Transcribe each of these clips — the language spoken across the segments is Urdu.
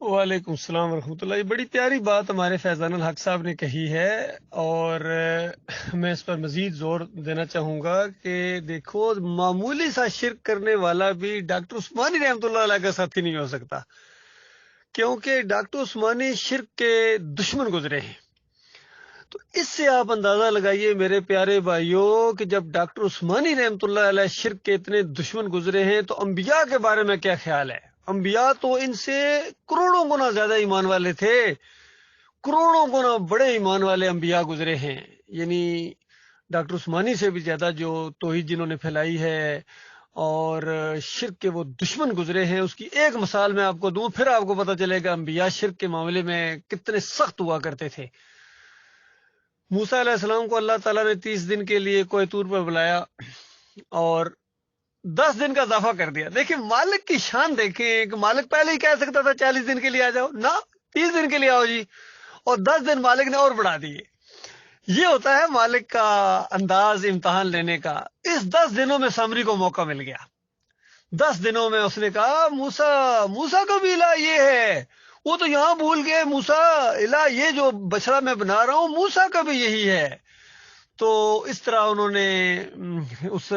وعلیکم السلام ورحمۃ اللہ. یہ بڑی پیاری بات ہمارے فیضان الحق صاحب نے کہی ہے، اور میں اس پر مزید زور دینا چاہوں گا کہ دیکھو، معمولی سا شرک کرنے والا بھی ڈاکٹر عثمانی رحمۃ اللہ علیہ کا ساتھی نہیں ہو سکتا، کیونکہ ڈاکٹر عثمانی شرک کے دشمن گزرے ہیں. تو اس سے آپ اندازہ لگائیے میرے پیارے بھائیوں کہ جب ڈاکٹر عثمانی رحمۃ اللہ علیہ شرک کے اتنے دشمن گزرے ہیں تو انبیاء کے بارے میں کیا خیال ہے؟ انبیاء تو ان سے کروڑوں گنا زیادہ ایمان والے تھے، کروڑوں گنا بڑے ایمان والے انبیاء گزرے ہیں. یعنی ڈاکٹر عثمانی سے بھی زیادہ جو توحید جنہوں نے پھیلائی ہے اور شرک کے وہ دشمن گزرے ہیں. اس کی ایک مثال میں آپ کو دوں، پھر آپ کو پتہ چلے گا انبیاء شرک کے معاملے میں کتنے سخت ہوا کرتے تھے. موسیٰ علیہ السلام کو اللہ تعالیٰ نے 30 دن کے لیے کوہ طور پر بلایا اور 10 دن کا اضافہ کر دیا. دیکھیں مالک کی شان، دیکھیں کہ مالک پہلے ہی کہہ سکتا تھا 40 دن کے لیے آ جاؤ، نہ 30 دن کے لیے آؤ جی، اور 10 دن مالک نے اور بڑھا دیے. یہ ہوتا ہے مالک کا انداز امتحان لینے کا. اس 10 دنوں میں سامری کو موقع مل گیا. 10 دنوں میں اس نے کہا موسیٰ کا بھی الہ یہ ہے، وہ تو یہاں بھول گئے، موسیٰ الہ یہ جو بچڑا میں بنا رہا ہوں موسیٰ کا بھی یہی ہے. تو اس طرح انہوں نے اس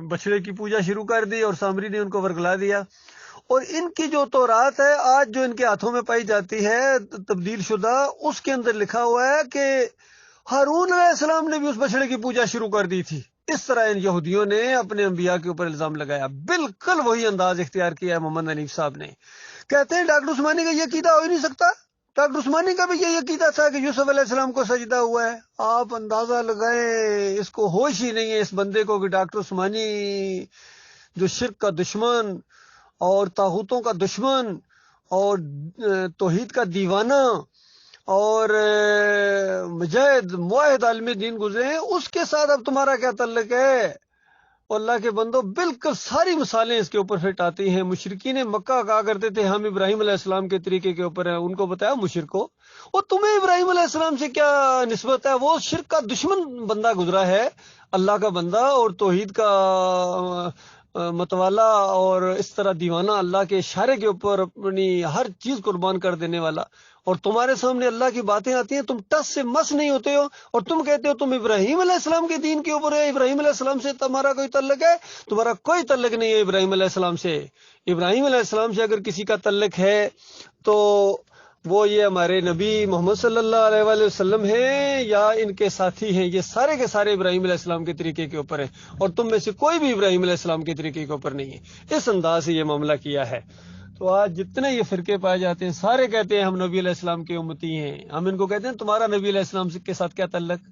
بچڑے کی پوجا شروع کر دی اور سامری نے ان کو ورگلا دیا. اور ان کی جو تورات ہے آج جو ان کے ہاتھوں میں پائی جاتی ہے تبدیل شدہ، اس کے اندر لکھا ہوا ہے کہ ہارون علیہ السلام نے بھی اس بچڑے کی پوجا شروع کر دی تھی. اس طرح ان یہودیوں نے اپنے انبیاء کے اوپر الزام لگایا. بالکل وہی انداز اختیار کیا ہے محمد حنیف صاحب نے. کہتے ہیں ڈاکٹر عثمانی کا یہ عقیدہ ہو ہی نہیں سکتا. ڈاکٹر عثمانی کا بھی یہ عقیدہ تھا کہ یوسف علیہ السلام کو سجدہ ہوا ہے. آپ اندازہ لگائیں، اس کو ہوش ہی نہیں ہے اس بندے کو کہ ڈاکٹر عثمانی جو شرک کا دشمن اور طاغوتوں کا دشمن اور توحید کا دیوانہ اور مجاہد موحد عالم دین گزرے ہیں، اس کے ساتھ اب تمہارا کیا تعلق ہے؟ اللہ کے بندو بالکل ساری مثالیں اس کے اوپر فٹ آتی ہیں. مشرکین مکہ کہا کرتے تھے ہم ابراہیم علیہ السلام کے طریقے کے اوپر ہیں. ان کو بتایا مشرکو، اور تمہیں ابراہیم علیہ السلام سے کیا نسبت ہے؟ وہ شرک کا دشمن بندہ گزرا ہے، اللہ کا بندہ اور توحید کا متوالا اور اس طرح دیوانہ، اللہ کے اشارے کے اوپر اپنی ہر چیز قربان کر دینے والا. اور تمہارے سامنے اللہ کی باتیں آتی ہیں، تم ٹس سے مس نہیں ہوتے ہو، اور تم کہتے ہو تم ابراہیم علیہ السلام کے دین کے اوپر ہے. ابراہیم علیہ السلام سے تمہارا کوئی تعلق ہے؟ تمہارا کوئی تعلق نہیں ہے ابراہیم علیہ السلام سے. ابراہیم علیہ السلام سے اگر کسی کا تعلق ہے تو وہ یہ ہمارے نبی محمد صلی اللہ علیہ وآلہ وسلم ہیں یا ان کے ساتھی ہیں. یہ سارے کے سارے ابراہیم علیہ السلام کے طریقے کے اوپر ہیں، اور تم میں سے کوئی بھی ابراہیم علیہ السلام کے طریقے کے اوپر نہیں ہے. اس انداز سے یہ معاملہ کیا ہے. تو آج جتنے یہ فرقے پائے جاتے ہیں سارے کہتے ہیں ہم نبی علیہ السلام کے امتی ہیں. ہم ان کو کہتے ہیں تمہارا نبی علیہ السلام کے ساتھ کیا تعلق؟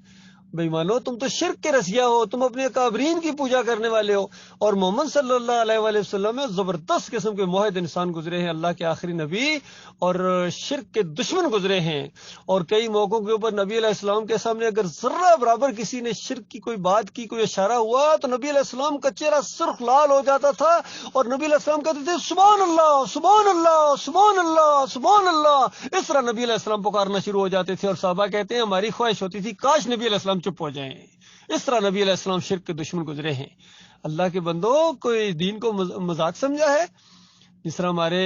بھائی مانو تم تو شرک کے رسیا ہو، تم اپنے اکابرین کی پوجا کرنے والے ہو. اور محمد صلی اللہ علیہ وآلہ وسلم میں زبردست قسم کے موحد انسان گزرے ہیں، اللہ کے آخری نبی، اور شرک کے دشمن گزرے ہیں. اور کئی موقعوں کے اوپر نبی علیہ السلام کے سامنے اگر ذرہ برابر کسی نے شرک کی کوئی بات کی، کوئی اشارہ ہوا تو نبی علیہ السلام کا چہرہ سرخ لال ہو جاتا تھا، اور نبی علیہ السلام کہتے تھے سبحان اللہ سبحان اللہ سبحان اللہ سبحان اللہ. اس طرح نبی علیہ السلام پکارنا شروع ہو جاتے تھے، اور صحابہ کہتے ہیں ہماری خواہش ہوتی تھی کاش نبی علیہ السلام چپ ہو جائیں. اس طرح نبی علیہ السلام شرک کے دشمن گزرے ہیں. اللہ کے بندو، کوئی دین کو مذاق سمجھا ہے؟ جس طرح ہمارے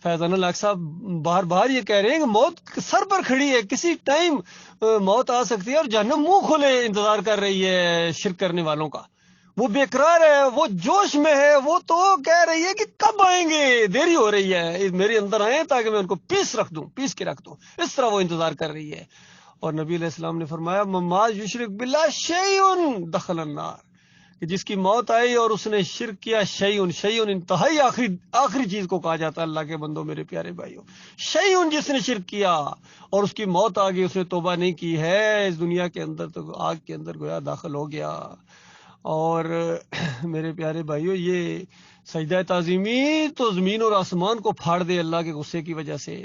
فیضان الحق صاحب بار بار یہ کہہ رہے ہیں کہ موت سر پر کھڑی ہے، کسی ٹائم موت آ سکتی ہے، اور جہنم منہ کھولے انتظار کر رہی ہے شرک کرنے والوں کا. وہ بے قرار ہے، وہ جوش میں ہے، وہ تو کہہ رہی ہے کہ کب آئیں گے، دیری ہو رہی ہے، میرے اندر آئیں تاکہ میں ان کو پیس کے رکھ دوں. اس طرح وہ انتظار کر رہی ہے. اور نبی علیہ السلام نے فرمایا مما یشرک باللہ شیء دخل النار، کہ جس کی موت آئی اور اس نے شرک کیا، شیء انتہائی آخری چیز کو کہا جاتا ہے. اللہ کے بندوں میرے پیارے بھائیوں، شیء جس نے شرک کیا اور اس کی موت آ گئی، اس نے توبہ نہیں کی ہے، اس دنیا کے اندر تو آگ کے اندر گویا داخل ہو گیا. اور میرے پیارے بھائیوں، یہ سجدہ تعظیمی تو زمین اور آسمان کو پھاڑ دے اللہ کے غصے کی وجہ سے.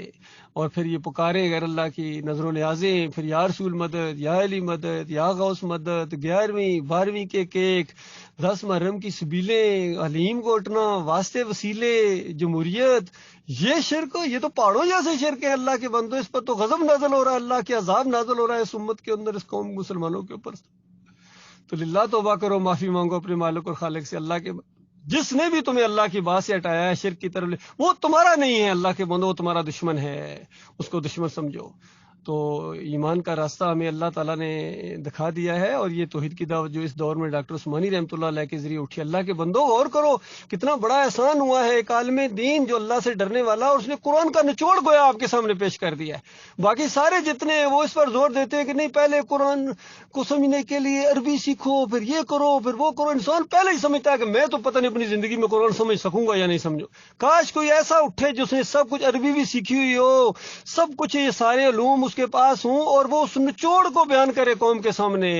اور پھر یہ پکارے غیر اللہ کی نظر و نیازیں، پھر یا رسول مدد، یا علی مدد، یا غوث مدد، 11ویں 12ویں کے کیک، 10 محرم کی سبیلیں، حلیم کوٹنا، واسطے وسیلے، جمہوریت، یہ شرک، یہ تو پہاڑوں جیسے شرک ہے. اللہ کے بندو، اس پر تو غضب نازل ہو رہا ہے، اللہ کے عذاب نازل ہو رہا ہے اس امت کے اندر، اس قوم مسلمانوں کے اوپر. تو للہ توبہ کرو، معافی مانگو اپنے مالک اور خالق سے. اللہ کے جس نے بھی تمہیں اللہ کی بات سے ہٹایا ہے شرک کی طرف وہ تمہارا نہیں ہے اللہ کے بندو، وہ تمہارا دشمن ہے، اس کو دشمن سمجھو۔ تو ایمان کا راستہ ہمیں اللہ تعالیٰ نے دکھا دیا ہے، اور یہ توحید کی دعوت جو اس دور میں ڈاکٹر عثمانی رحمۃ اللہ علیہ کے ذریعے اٹھی، اللہ کے بندو غور کرو کتنا بڑا احسان ہوا ہے ایک عالم دین جو اللہ سے ڈرنے والا، اور اس نے قرآن کا نچوڑ گویا آپ کے سامنے پیش کر دیا ہے۔ باقی سارے جتنے ہیں وہ اس پر زور دیتے ہیں کہ نہیں پہلے قرآن کو سمجھنے کے لیے عربی سیکھو، پھر یہ کرو پھر وہ کرو۔ انسان پہلے ہی سمجھتا ہے کہ میں تو پتہ نہیں اپنی زندگی میں قرآن سمجھ سکوں گا یا نہیں سمجھو۔ کاش کوئی ایسا اٹھے جس نے سب کچھ عربی بھی سیکھی ہوئی ہو، سب کچھ یہ سارے علوم اس کے پاس ہوں، اور وہ اس نچوڑ کو بیان کرے قوم کے سامنے۔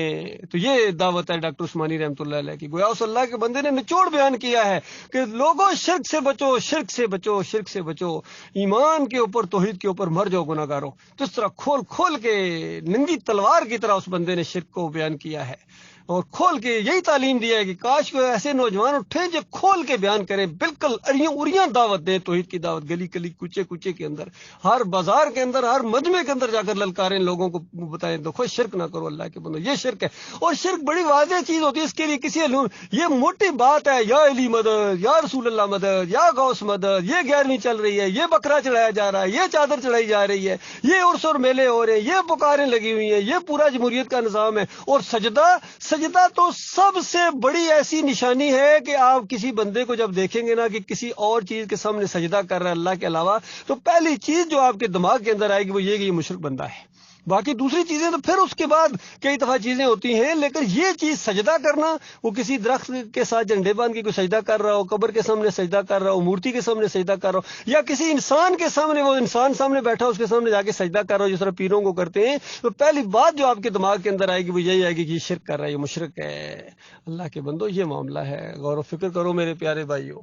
تو یہ دعوت ہے ڈاکٹر عثمانی رحمۃ اللہ علیہ کی، گویا اس اللہ کے بندے نے نچوڑ بیان کیا ہے کہ لوگوں شرک سے بچو، شرک سے بچو، شرک سے بچو، ایمان کے اوپر توحید کے اوپر مر جاؤ گناہ گارو۔ تو اس طرح کھول کھول کے ننگی تلوار کی طرح اس بندے نے شرک کو بیان کیا ہے، اور کھول کے یہی تعلیم دیا ہے کہ کاش کوئی ایسے نوجوان اٹھے جو کھول کے بیان کرے، بالکل اڑیاں اڑیاں دعوت دیں توحید کی دعوت، گلی گلی کوچے کوچے کے اندر، ہر بازار کے اندر، ہر مجمع کے اندر جا کر للکاریں، لوگوں کو بتائیں دیکھو شرک نہ کرو اللہ کے بندو، یہ شرک ہے۔ اور شرک بڑی واضح چیز ہوتی ہے، اس کے لیے کسی علوم یہ موٹی بات ہے، یا علی مدد، یا رسول اللہ مدد، یا غوث مدد، یہ 11ویں چل رہی ہے، یہ بکرا چڑھایا جا رہا ہے، یہ چادر چڑھائی جا رہی ہے، یہ عرس اور میلے ہو رہے ہیں، یہ پکاریں لگی ہوئی ہیں، یہ پورا جمہوریت کا نظام ہے۔ اور سجدہ تو سب سے بڑی ایسی نشانی ہے کہ آپ کسی بندے کو جب دیکھیں گے نا کہ کسی اور چیز کے سامنے سجدہ کر رہا ہے اللہ کے علاوہ، تو پہلی چیز جو آپ کے دماغ کے اندر آئے گی وہ یہ کہ یہ مشرک بندہ ہے۔ باقی دوسری چیزیں تو پھر اس کے بعد کئی دفعہ چیزیں ہوتی ہیں، لیکن یہ چیز سجدہ کرنا، وہ کسی درخت کے ساتھ جھنڈے باندھ کے کوئی سجدہ کر رہا ہو، قبر کے سامنے سجدہ کر رہا ہو، مورتی کے سامنے سجدہ کر رہا ہو، یا کسی انسان کے سامنے، وہ انسان سامنے بیٹھا اس کے سامنے جا کے سجدہ کر رہا ہو جس طرح پیروں کو کرتے ہیں، تو پہلی بات جو آپ کے دماغ کے اندر آئے گی وہ یہی آئے گی کہ یہ شرک کر رہا ہے، یہ مشرک ہے۔ اللہ کے بندو یہ معاملہ ہے، غور و فکر کرو میرے پیارے بھائیوں۔